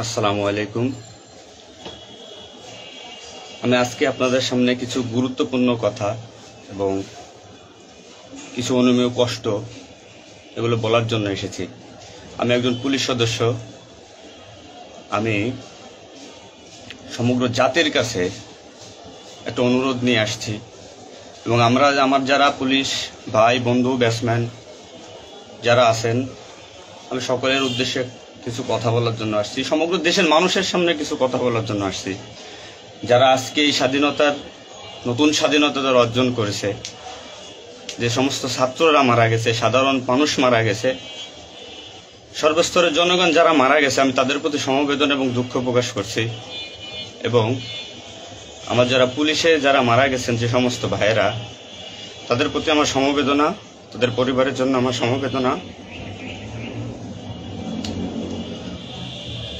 আসসালামু আলাইকুম। আমি আজকে আপনাদের সামনে কিছু গুরুত্বপূর্ণ কথা এবং কিছু অনুমেয় কষ্ট এগুলো বলার জন্য এসেছি। আমি একজন পুলিশ সদস্য। আমি সমগ্র জাতির কাছে একটা অনুরোধ নিয়ে আসছি এবং আমার যারা পুলিশ ভাই বন্ধু ব্যাটসম্যান যারা আছেন, আমি সকলের উদ্দেশ্যে কিছু কথা বলার জন্য আসছি। সমগ্র দেশের মানুষের সামনে কিছু কথা বলার জন্য আসছি। যারা আজকে এই নতুন স্বাধীনতা যারা অর্জন করেছে, যে সমস্ত ছাত্ররা মারা গেছে, সাধারণ মানুষ মারা গেছে, সর্বস্তরের জনগণ যারা মারা গেছে, আমি তাদের প্রতি সমবেদনা এবং দুঃখ প্রকাশ করছি। এবং আমার যারা পুলিশে যারা মারা গেছেন যে সমস্ত ভাইয়েরা, তাদের প্রতি আমার সমবেদনা, তাদের পরিবারের জন্য আমার সমবেদনা।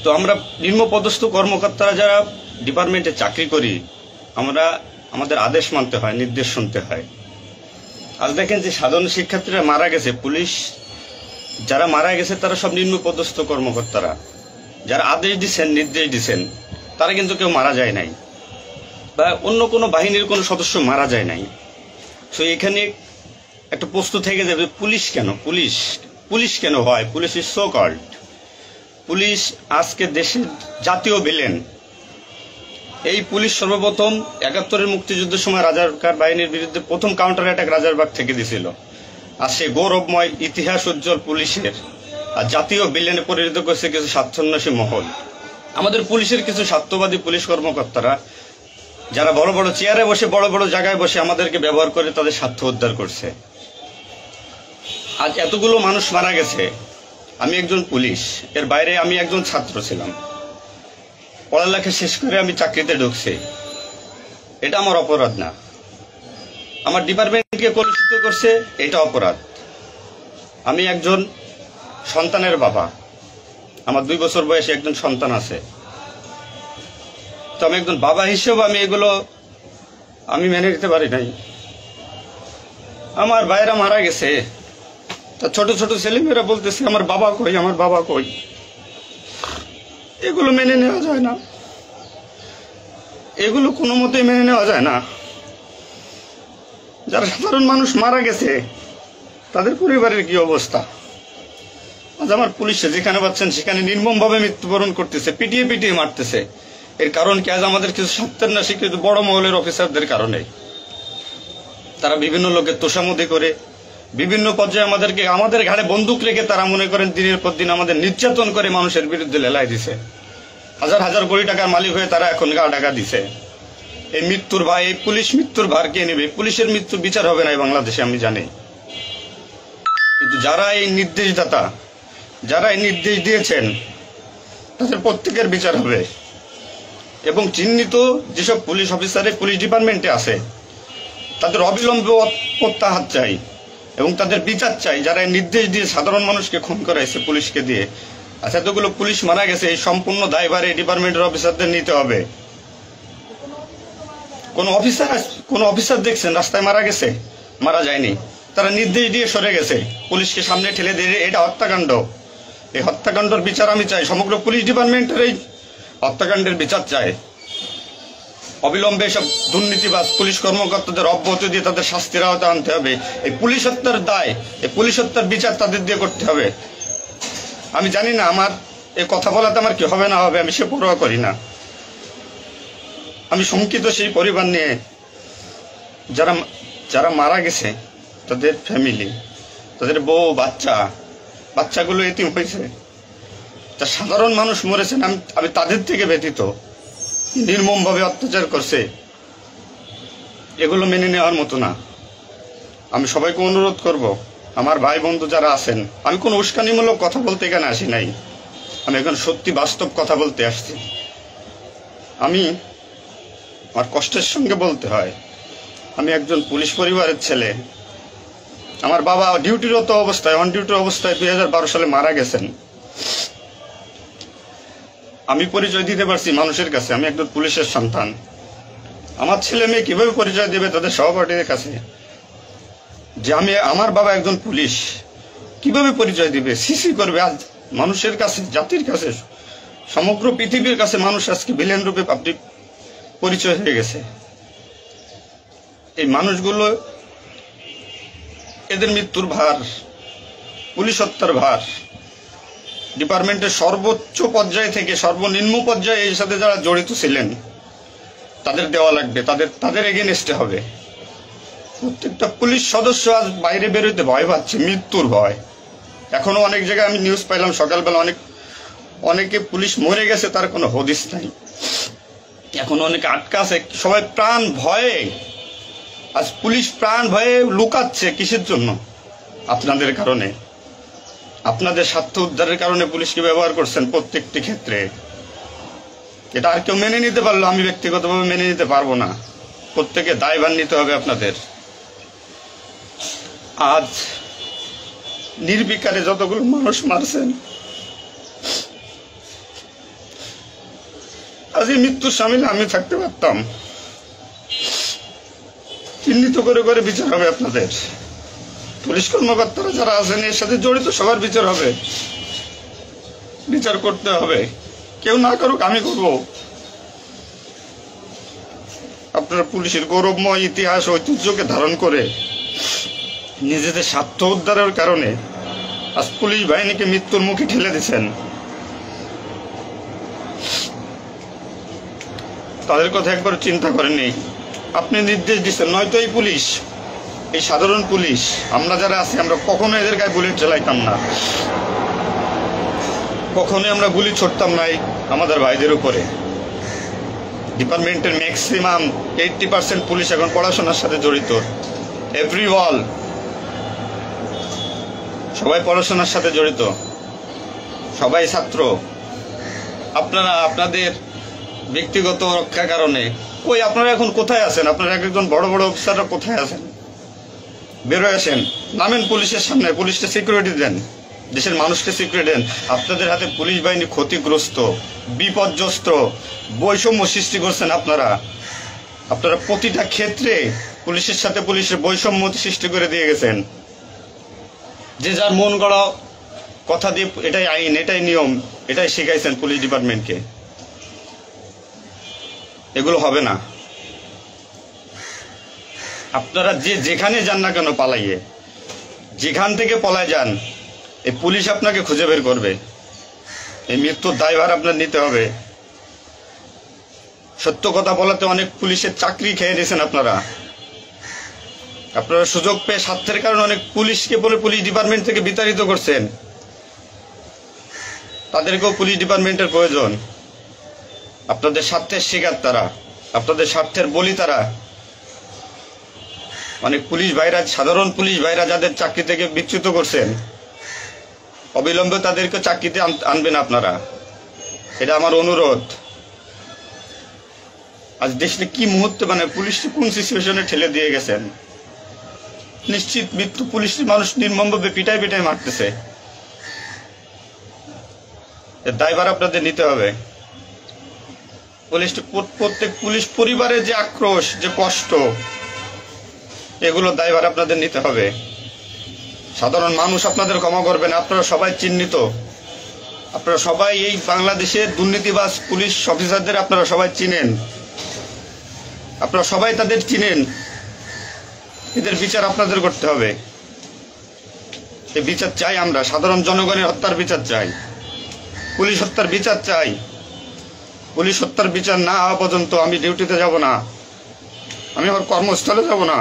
তো আমরা নিম্নপদস্থ কর্মকর্তারা যারা ডিপার্টমেন্টে চাকরি করি, আমাদের আদেশ মানতে হয়, নির্দেশ শুনতে হয়। আজ দেখেন যে সাধারণ শিক্ষার্থীরা মারা গেছে, পুলিশ যারা মারা গেছে তারা সব নিম্নপদস্থ কর্মকর্তারা, যারা আদেশ দিচ্ছেন নির্দেশ দিচ্ছেন, তারা কিন্তু কেউ মারা যায় নাই, বা অন্য কোনো বাহিনীর কোনো সদস্য মারা যায় নাই। তো এখানে একটা প্রশ্ন থেকে যাবে, পুলিশ কেন পুলিশ কেন হয়? Police is so called. Police আজকে দেশের জাতীয় ভিলেন। এই পুলিশ সর্বপ্রথম ৭১-এর মুক্তিযুদ্ধের সময় রাজাকার বাহিনীর বিরুদ্ধে প্রথম কাউন্টার অ্যাটাক রাজারবাগ থেকে দিছিল। আর সে গৌরবময় ইতিহাস উজ্জ্বল পুলিশের আর জাতীয় ভিলেনে পরিণত করছে কিছু স্বার্থান্বেষী মহল। আমাদের পুলিশের কিছু স্বার্থবাদী পুলিশ কর্মকর্তারা যারা বড় বড় চেয়ারে বসে, বড় বড় জায়গায় বসে আমাদেরকে ব্যবহার করে তাদের স্বার্থ উদ্ধার করছে। আজ এতগুলো মানুষ মারা গেছে। আমি একজন পুলিশ, এর বাইরে আমি একজন ছাত্র ছিলাম। পড়ালেখা শেষ করে আমি চাকরিতে ঢুকছি। এটা আমার অপরাধ না। আমার ডিপার্টমেন্টকে কলুষিত করছে, এটা অপরাধ। আমি একজন সন্তানের বাবা। আমার 2 বছর বয়সে একজন সন্তান আছে। তো আমি একজন বাবা হিসেবে আমি মেনে নিতে পারি নাই। আমার ভাইয়েরা মারা গেছে, তা ছোট ছোট ছেলেমেয়েরা বলতেছে আমার বাবা কই, আমার বাবা কই। এগুলো মেনে নেওয়া যায় না, এগুলো কোনো মতেই মেনে নেওয়া যায় না। যারা সাধারণ মানুষ মারা গেছে তাদের পরিবারের কি অবস্থা? আজ আমার পুলিশে যেখানে পাচ্ছেন সেখানে নির্মমভাবে মৃত্যুবরণ করতেছে, পিটিয়ে পিটিয়ে মারতেছে। এর কারণ কি? আজ আমাদের কিছু সত্যের না স্বীকৃত বড় মহলের অফিসারদের কারণে। তারা বিভিন্ন লোকের তোষামোদি করে বিভিন্ন পর্যায়ে আমাদের ঘাড়ে বন্দুক রেখে তারা মনে করেন দিনের পর দিন আমাদের নির্যাতন করে মানুষের বিরুদ্ধে লেলাই দিছে। হাজার হাজার কোটি টাকার মালিক হয়ে তারা এখন গা ঢাকা দিছে। এই মৃত্যুর ভার, এই পুলিশ মৃত্যুর ভার কে নেবে? পুলিশের মৃত্যুর বিচার হবে না এই বাংলাদেশে, আমি জানি। কিন্তু যারা এই নির্দেশদাতা, যারা এই নির্দেশ দিয়েছেন, তাদের প্রত্যেকের বিচার হবে। এবং চিহ্নিত যেসব পুলিশ অফিসার পুলিশ ডিপার্টমেন্টে আছে তাদের অবিলম্বে প্রত্যাহার চাই এবং তাদের বিচার চাই, যারা নির্দেশ দিয়ে সাধারণ মানুষকে খুন করাইছে পুলিশকে দিয়ে। আচ্ছা, এতগুলো পুলিশ মারা গেছে, এই সম্পূর্ণ দায়ভার এই ডিপার্টমেন্টের অফিসারদের নিতে হবে। কোন অফিসার দেখছেন রাস্তায় মারা গেছে? মারা যায়নি। তারা নির্দেশ দিয়ে সরে গেছে, পুলিশকে সামনে ঠেলে দিয়ে। এটা হত্যাকাণ্ড। এই হত্যাকাণ্ডের বিচার আমি চাই। সমগ্র পুলিশ ডিপার্টমেন্টের এই হত্যাকাণ্ডের বিচার চাই। অবিলম্বে সব দুর্নীতিবাজ পুলিশ কর্মকর্তাদের অব্যাহতি দিয়ে তাদের শাস্তির আওতায় আনতে হবে। এই পুলিশ হত্যার দায়, এই পুলিশ হত্যার বিচার তাদের দিয়ে করতে হবে। আমি জানি না আমার এই কথা বলাতে আমার কি হবে না হবে, আমি সে পরোয়া করি না। আমি শঙ্কিত সেই পরিবার নিয়ে, যারা মারা গেছে, তাদের ফ্যামিলি, তাদের বউ বাচ্চাগুলো এতিম হয়েছে, তা সাধারণ মানুষ মরেছেন। আমি তাদের থেকে ব্যতীত নির্মমভাবে অত্যাচার করছে, এগুলো মেনে নেওয়ার মতো না। আমি সবাইকে অনুরোধ করব, আমার ভাই বন্ধু যারা আছেন, আমি কোনো উস্কানিমূলক কথা বলতে এখানে আসি নাই। আমি এখন সত্যি বাস্তব কথা বলতে আসছি। আমার কষ্টের সঙ্গে বলতে হয়, আমি একজন পুলিশ পরিবারের ছেলে। আমার বাবা ডিউটিরত অবস্থায়, অন ডিউটি অবস্থায় 2012 সালে মারা গেছেন। আমি পরিচয় দিতে পারছি মানুষের কাছে, আমি একজন পুলিশের সন্তান। আমার ছেলে মেয়ে কিভাবে পরিচয় দেবে তাদের সহপাঠীদের কাছে যে আমার বাবা একজন পুলিশ? কিভাবে পরিচয় দিবে? সিসি করবে? আজ মানুষের কাছে, জাতির কাছে সমগ্র পৃথিবীর কাছে মানুষ আজকে ভিলেন রূপে পাবলিক পরিচয় হয়ে গেছে। এই মানুষগুলো, এদের মৃত্যুর ভার, পুলিশ হত্যার ভার ডিপার্টমেন্টের সর্বোচ্চ পর্যায় থেকে সর্বনিম্ন পর্যায়ে এর সাথে যারা জড়িত ছিলেন তাদের দেওয়া লাগবে, তাদের এগেনস্টে হবে। প্রত্যেকটা পুলিশ সদস্য আজ বাইরে বেরোতে ভয় পাচ্ছে, মৃত্যুর ভয়। এখনো অনেক জায়গায় আমি নিউজ পাইলাম সকালবেলা, অনেকে পুলিশ মরে গেছে, তার কোনো হদিস নাই। এখন অনেকে আটকা আছে, সবাই প্রাণ ভয়ে, আজ পুলিশ প্রাণ ভয়ে লুকাচ্ছে। কিসের জন্য? আপনাদের কারণে, আপনাদের স্বার্থ উদ্ধারের কারণে পুলিশকে ব্যবহার করছেন প্রত্যেকটি ক্ষেত্রে। এটা আর কেউ মেনে নিতে পারলো, আমি ব্যক্তিগতভাবে মেনে নিতে পারবো না। প্রত্যেকে দায়ভার নিতে হবে আপনাদের। আজ নির্বিকারে যতগুলো মানুষ মারছেন, আজ এই মৃত্যুর সামিলে আমি থাকতে পারতাম। চিহ্নিত করে করে বিচার হবে আপনাদের। পুলিশ কর্মকর্তারা যারা আছেন এর সাথে জড়িত সবার বিচার হবে, বিচার করতে হবে। কেউ না করুক, আমি করব। আপনারা পুলিশের গৌরবময় ইতিহাস ঐতিহ্যকে ধারণ করে নিজেদের স্বার্থ উদ্ধারের কারণে আজ পুলিশ বাহিনীকে মৃত্যুর মুখে ঠেলে দিচ্ছেন। তাদের কথা একবার চিন্তা করেননি। আপনি নির্দেশ দিচ্ছেন, নয়তো এই পুলিশ, এই সাধারণ পুলিশ, আমরা যারা আছি, আমরা কখনো এদের গায়ে বুলেট চালাইতাম না, কখনোই আমরা গুলি ছড়তাম নাই আমাদের ভাইদের উপরে। ডিপার্টমেন্টের ম্যাক্সিমাম 80% পুলিশ এখন পড়াশোনার সাথে জড়িত। এভরি ওয়াল, সবাই পড়াশোনার সাথে জড়িত, সবাই ছাত্র। আপনারা আপনাদের ব্যক্তিগত রক্ষার কারণে কই, আপনারা এখন কোথায় আছেন? আপনারা একজন বড় বড় অফিসাররা কোথায় আছেন? বেরোয় আসেন, নামেন পুলিশের সামনে, পুলিশকে সিকিউরিটি দেন, দেশের মানুষকে সিকিউরিটি দেন। আপনাদের হাতে পুলিশ বাহিনী ক্ষতিগ্রস্ত, বিপর্যস্ত, বৈষম্য সৃষ্টি করছেন আপনারা। আপনারা প্রতিটা ক্ষেত্রে পুলিশের সাথে পুলিশের বৈষম্য সৃষ্টি করে দিয়ে গেছেন। যে যার মন গড়া কথা দিয়ে এটাই আইন, এটাই নিয়ম, এটাই শিখাইছেন পুলিশ ডিপার্টমেন্টকে। এগুলো হবে না। আপনারা যেখানে যান না কেন পালাইয়ে, যেখান থেকে পলায় যান, এই পুলিশ আপনাকে খুঁজে বের করবে। এই মৃত্যুর দায়ভার আপনার নিতে হবে। সত্য কথা বলাতে অনেক পুলিশের চাকরি খেয়ে দিয়েছেন আপনারা। আপনারা সুযোগ পেয়ে স্বার্থের কারণে অনেক পুলিশকে বলে পুলিশ ডিপার্টমেন্ট থেকে বিতাড়িত করছেন। তাদেরকেও পুলিশ ডিপার্টমেন্টের প্রয়োজন। আপনাদের স্বার্থের শিকার তারা, আপনাদের স্বার্থের বলি তারা। অনেক পুলিশ ভাইরা, সাধারণ পুলিশ ভাইরা যাদের চাকরি থেকে বিচ্যুত করছেন, অবিলম্বে তাদেরকে চাকরিতে আনবেন আপনারা। এটা আমার অনুরোধ। আজ দেশে কি মুহূর্তে, মানে পুলিশকে কোন সিচুয়েশনে ঠেলে দিয়ে গেছেন। নিশ্চিত মৃত্যু, পুলিশ মানুষ নির্মমভাবে পিটাই পিটাই মারতেছে। এর দায়ভার আপনাদের নিতে হবে। প্রত্যেক পুলিশ পরিবারের যে আক্রোশ, যে কষ্ট, এগুলো দায়ভার আপনাদের নিতে হবে। সাধারণ মানুষ আপনাদের ক্ষমা করবেন। আপনারা সবাই চিহ্নিত, আপনারা সবাই এই বাংলাদেশের দুর্নীতিবাজ পুলিশ অফিসারদের আপনারা সবাই চিনেন, আপনারা সবাই তাদের চিনেন। এদের বিচার আপনাদের করতে হবে। এই বিচার চাই আমরা, সাধারণ জনগণের হত্যার বিচার চাই, পুলিশ হত্যার বিচার চাই। পুলিশ হত্যার বিচার না হওয়া পর্যন্ত আমি ডিউটিতে যাব না, আমি আমার কর্মস্থলে যাব না।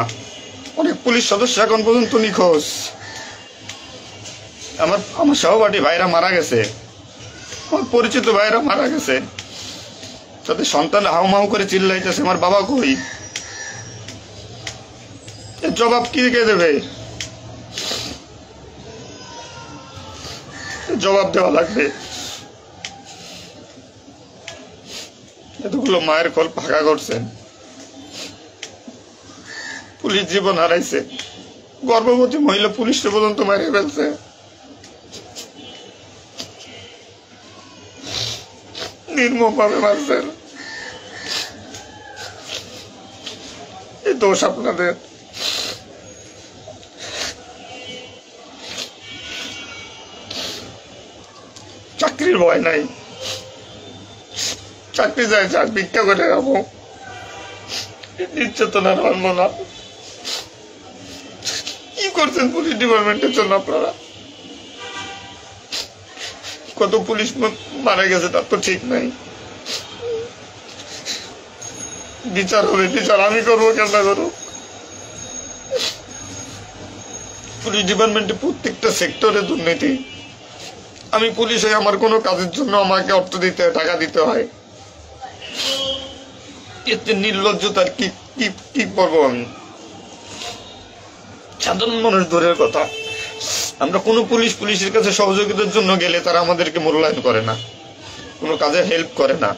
অনেক পুলিশ সদস্য এখন পর্যন্ত নিখোঁজ। আমার সহপাঠী ভাইরা মারা গেছে, আমার পরিচিত ভাইরা মারা গেছে। তাদের সন্তান হাউমাউ করে চিল্লাইতেছে, আমার বাবা কই? এর জবাব কি কে দেবে? জবাব দেওয়া লাগবে। এতগুলো মায়ের কোল ফাঁকা করছেন, পুলিশ জীবন হারাইছে, গর্ভবতী মহিলা পুলিশকে পর্যন্ত মারিয়ে ফেলছে। নির্মম ভাবে মারছেন। এই দোষ আপনাদের। চাকরির ভয় নাই, চাকরি যায় যাক, ভিক্ষা করে খাবো, নির্যাতন আর মানবো না। কি করছেন পুলিশ ডিপার্টমেন্টের জন্য আপনারা? কত পুলিশ মারা গেছে তার তো ঠিক নাই। বিচার হবে, বিচার আমি করবো, কেন করবো? পুলিশ ডিপার্টমেন্টে প্রত্যেকটা সেক্টরে দুর্নীতি। আমি পুলিশ হয়ে আমার কোনো কাজের জন্য আমাকে অর্থ দিতে হয়, টাকা দিতে হয়। এতে নির্লজ্জতার কি কি কি করবো আমি? সাধারণ মানুষ দূরের কথা, আমরা কোনো পুলিশের কাছে সহযোগিতার জন্য গেলে তারা আমাদেরকে মূল্যায়ন করে না, কোনো কাজে হেল্প করে না,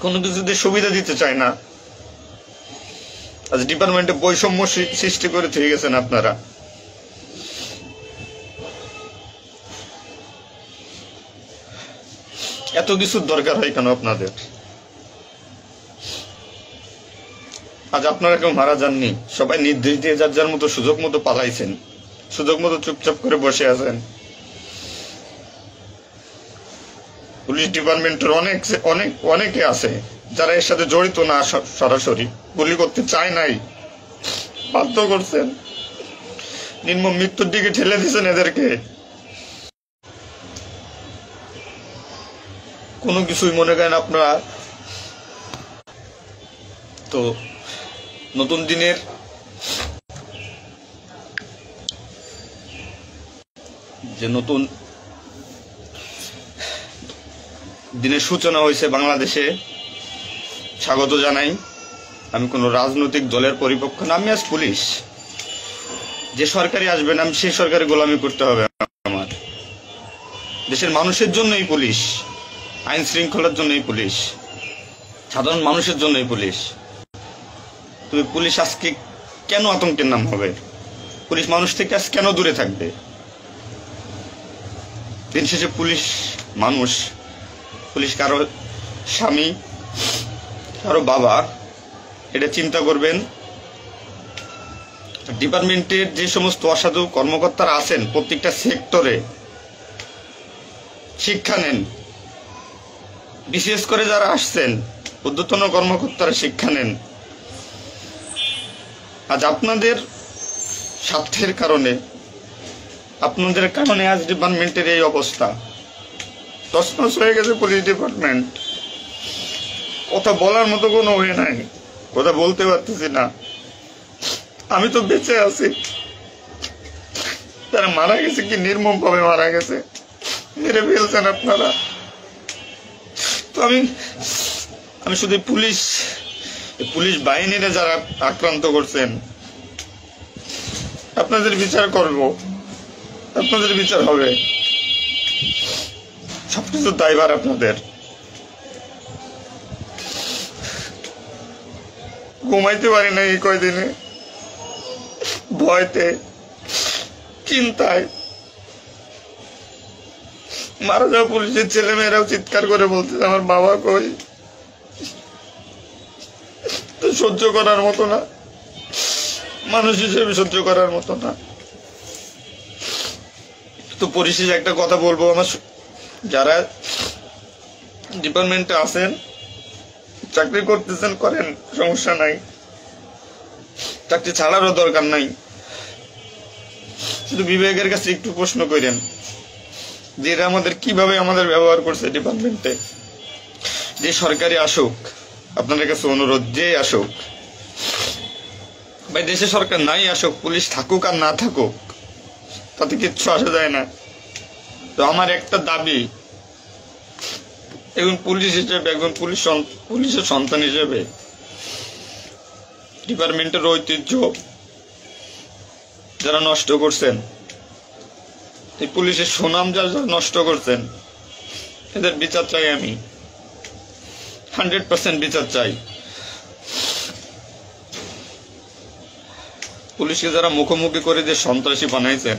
কোনো কিছুতে সুবিধা দিতে চায় না। আজ ডিপার্টমেন্টে বৈষম্য সৃষ্টি করে থেকে গেছেন আপনারা। এত কিছুর দরকার হয় কেন আপনাদের? আজ আপনারা কেউ মারা যাননি, সবাই নির্দেশ দিয়ে যার যার মতো সুযোগ মতো পালাইছেন, সুযোগ মতো চুপচাপ করে বসে আছেন। পুলিশ ডিপার্টমেন্টের অনেকে আছে যারা এর সাথে জড়িত না, সরাসরি গুলি করতে চায় নাই, বাধ্য করছেন, নির্মম মৃত্যুর দিকে ঠেলে দিয়েছেন এদেরকে। কোনো কিছুই মনে করেন আপনারা তো নতুন দিনের যে নতুন দিনের সূচনা হয়েছে বাংলাদেশে, স্বাগত জানাই। আমি কোনো রাজনৈতিক দলের পরিপক্ষ না, আমি আজ পুলিশ। যে সরকারি আসবেন আমি সেই সরকারি গোলামি করতে হবে আমার। দেশের মানুষের জন্যই পুলিশ, আইন শৃঙ্খলার জন্যই পুলিশ, সাধারণ মানুষের জন্যই পুলিশ। তুমি পুলিশ আজকে কেন আতঙ্কের নাম হবে? পুলিশ মানুষ থেকে আজ কেন দূরে থাকবে? দিন শেষে পুলিশ মানুষ, পুলিশ কারো স্বামী, কারো বাবা, এটা চিন্তা করবেন। ডিপার্টমেন্টের যে সমস্ত অসাধু কর্মকর্তারা আছেন প্রত্যেকটা সেক্টরে শিক্ষা নেন, বিশেষ করে যারা আসছেন ঊর্ধ্বতন কর্মকর্তারা শিক্ষা নেন। আজ আপনাদের স্বার্থের কারণে, আপনাদের কারণে আজ ডিপার্টমেন্টের এই অবস্থা। তছনছ হয়ে গেছে পুলিশ ডিপার্টমেন্ট। কথা বলার মতো কোনো ওয়ে নাই, কথা বলতে পারতেছি না। আমি তো বেঁচে আছি, তারা মারা গেছে, কি নির্মম ভাবে মারা গেছে, মেরে ফেলছেন আপনারা। তো আমি শুধু পুলিশ বাহিনীরা যারা আক্রান্ত করছেন আপনাদের বিচার করব, আপনাদের বিচার হবে। সবকিছু দায়ভার আপনাদের। ঘুমাইতে পারি না এই কয়দিনে, ভয়তে, চিন্তায়। মারা যাওয়া পুলিশের ছেলেমেয়েরাও চিৎকার করে বলছে আমার বাবা কই। তো সহ্য করার মতো না, মানুষ হিসেবে সহ্য করার মতো না। তো পরিশেষে একটা কথা বলবো, আমার যারা ডিপার্টমেন্টে আছেন, চাকরি করতেছেন করেন, সমস্যা নাই, চাকরি ছাড়ারও দরকার নাই। শুধু বিবেকের কাছে একটু প্রশ্ন করেন যে এরা কিভাবে আমাদের ব্যবহার করছে ডিপার্টমেন্টে। যে সরকারি আসুক, আপনাদের কাছে অনুরোধ, যে আসুক ভাই, দেশে সরকার নাই আসুক, পুলিশ থাকুক আর না থাকুক তাতে কিচ্ছু আসা যায় না। তো আমার একটা দাবি, একজন পুলিশ হিসেবে, একজন পুলিশের সন্তান হিসেবে, ডিপার্টমেন্টের ঐতিহ্য যারা নষ্ট করছেন, এই পুলিশের সুনাম যারা নষ্ট করছেন, এদের বিচার চাই আমি, 100% বিচার চাই। পুলিশকে যারা মুখোমুখি করে যে সন্ত্রাসী বানাইছেন,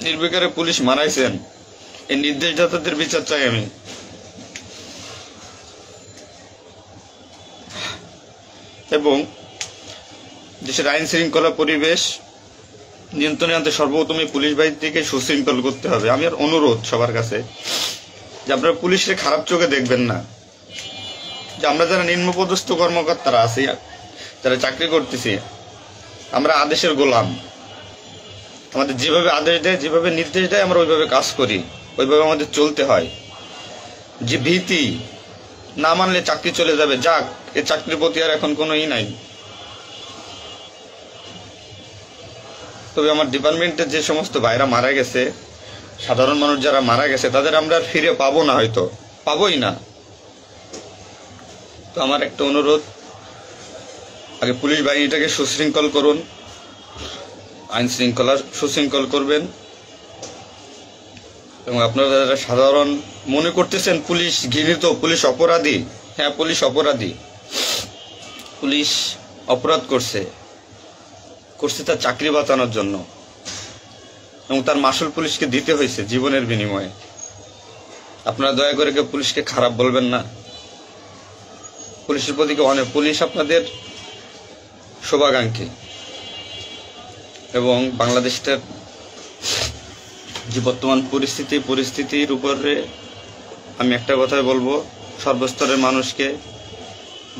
নির্বিকারে পুলিশ মারাইছেন, এই নির্দেশদাতাদের বিচার চাই আমি। এবং দেশের আইন শৃঙ্খলা পরিবেশ নিয়ন্ত্রণে আনতে সর্বপ্রথমে পুলিশ বাহিনীকে সুশৃঙ্খল করতে হবে। আমি আর অনুরোধ সবার কাছে, যে আপনারা পুলিশে খারাপ চোখে দেখবেন না, যে আমরা যারা নিম্নপদস্থ কর্মকর্তারা আছি, যারা চাকরি করতেছি, আমরা আদেশের গোলাম। আমাদের যেভাবে আদেশ দেয়, যেভাবে নির্দেশ দেয়, আমরা ওইভাবে কাজ করি, ওইভাবে আমাদের চলতে হয়। যে ভীতি, না মানলে চাকরি চলে যাবে, যাক, এ চাকরির প্রতি আর এখন কোনো নাই। তবে আমার ডিপার্টমেন্টের যে সমস্ত ভাইরা মারা গেছে, সাধারণ মানুষ যারা মারা গেছে, তাদের আমরা আর ফিরে পাবো না, হয়তো পাবোই না। তো আমার একটা অনুরোধ, আগে পুলিশ বাহিনীটাকে সুশৃঙ্খল করুন, আইন শৃঙ্খলা সুশৃঙ্খল করবেন। এবং আপনারা যারা সাধারণ মনে করতেছেন পুলিশ ঘৃণিত, পুলিশ অপরাধী, হ্যাঁ পুলিশ অপরাধী, পুলিশ অপরাধ করছে তার চাকরি বাঁচানোর জন্য, এবং তার মাসুল পুলিশকে দিতে হয়েছে জীবনের বিনিময়ে। আপনারা দয়া করে কেউ পুলিশকে খারাপ বলবেন না। পুলিশের প্রতি অনেক, পুলিশ আপনাদের শুভাকাঙ্ক্ষী। এবং বাংলাদেশটার যে বর্তমান পরিস্থিতির উপরে আমি একটা কথাই বলবো, সর্বস্তরের মানুষকে,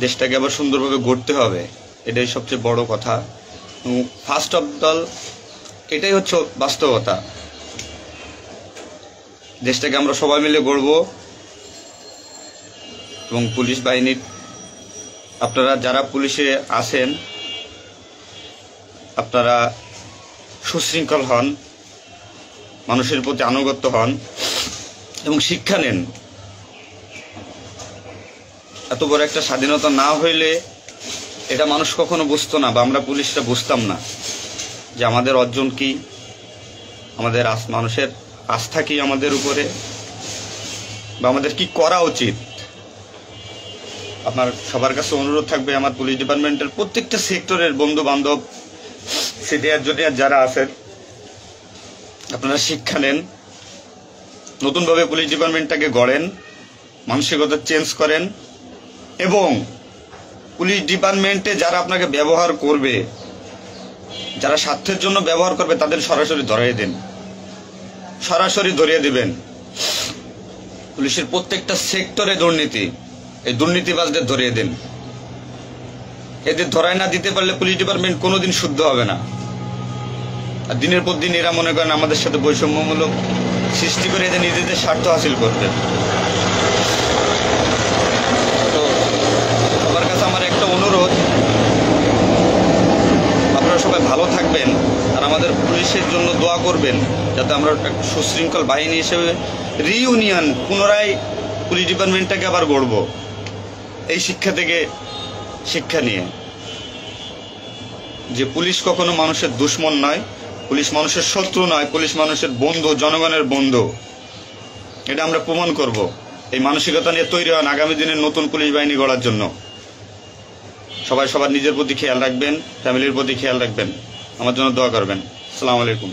দেশটাকে আবার সুন্দরভাবে গড়তে হবে, এটাই সবচেয়ে বড় কথা। ফার্স্ট অফ অল এটাই হচ্ছে বাস্তবতা। দেশটাকে আমরা সবাই মিলে গড়ব। এবং পুলিশ বাহিনীর, আপনারা যারা পুলিশে আছেন, আপনারা সুশৃঙ্খল হন, মানুষের প্রতি আনুগত্য হন এবং শিক্ষা নেন। এত বড় একটা স্বাধীনতা না হইলে এটা মানুষ কখনো বুঝতো না, বা আমরা পুলিশরা বুঝতাম না যে আমাদের অর্জন কি, আমাদের মানুষের আস্থা কি আমাদের উপরে, বা আমাদের কি করা উচিত। আপনার সবার কাছে অনুরোধ থাকবে, আমার পুলিশ ডিপার্টমেন্টের প্রত্যেকটা সেক্টরের বন্ধু বান্ধব, সিনিয়র জুনিয়র যারা আছেন, আপনারা শিক্ষা নেন, নতুনভাবে পুলিশ ডিপার্টমেন্টটাকে গড়েন, মানসিকতা চেঞ্জ করেন। এবং পুলিশ ডিপার্টমেন্টে যারা আপনাকে ব্যবহার করবে, যারা স্বার্থের জন্য ব্যবহার করবে, তাদের সরাসরি ধরিয়ে দিবেন। পুলিশের প্রত্যেকটা সেক্টরে দুর্নীতি, এই দুর্নীতিবাজদের ধরিয়ে দেন। এদের ধরায় না দিতে পারলে পুলিশ ডিপার্টমেন্ট কোনোদিন শুদ্ধ হবে না। আর দিনের পর দিন এরা মনে করেন আমাদের সাথে বৈষম্যমূলক সৃষ্টি করে এদের নিজেদের স্বার্থ হাসিল করবে। তো সবার কাছে আমার একটা অনুরোধ, আপনারা সবাই ভালো থাকবেন আর আমাদের পুলিশের জন্য দোয়া করবেন, যাতে আমরা সুশৃঙ্খল বাহিনী হিসেবে রিইউনিয়ন, পুনরায় পুলিশ ডিপার্টমেন্টটাকে আবার গড়ব, এই শিক্ষা থেকে শিক্ষা নিয়ে, যে পুলিশ কখনো মানুষের দুশ্মন নয়, পুলিশ মানুষের শত্রু নয়, পুলিশ মানুষের বন্ধু, জনগণের বন্ধু। এটা আমরা প্রমাণ করব। এই মানসিকতা নিয়ে তৈরি হন আগামী দিনের নতুন পুলিশ বাহিনী গড়ার জন্য। সবাই সবার নিজের প্রতি খেয়াল রাখবেন, ফ্যামিলির প্রতি খেয়াল রাখবেন, আমার জন্য দোয়া করবেন। আসসালামু আলাইকুম।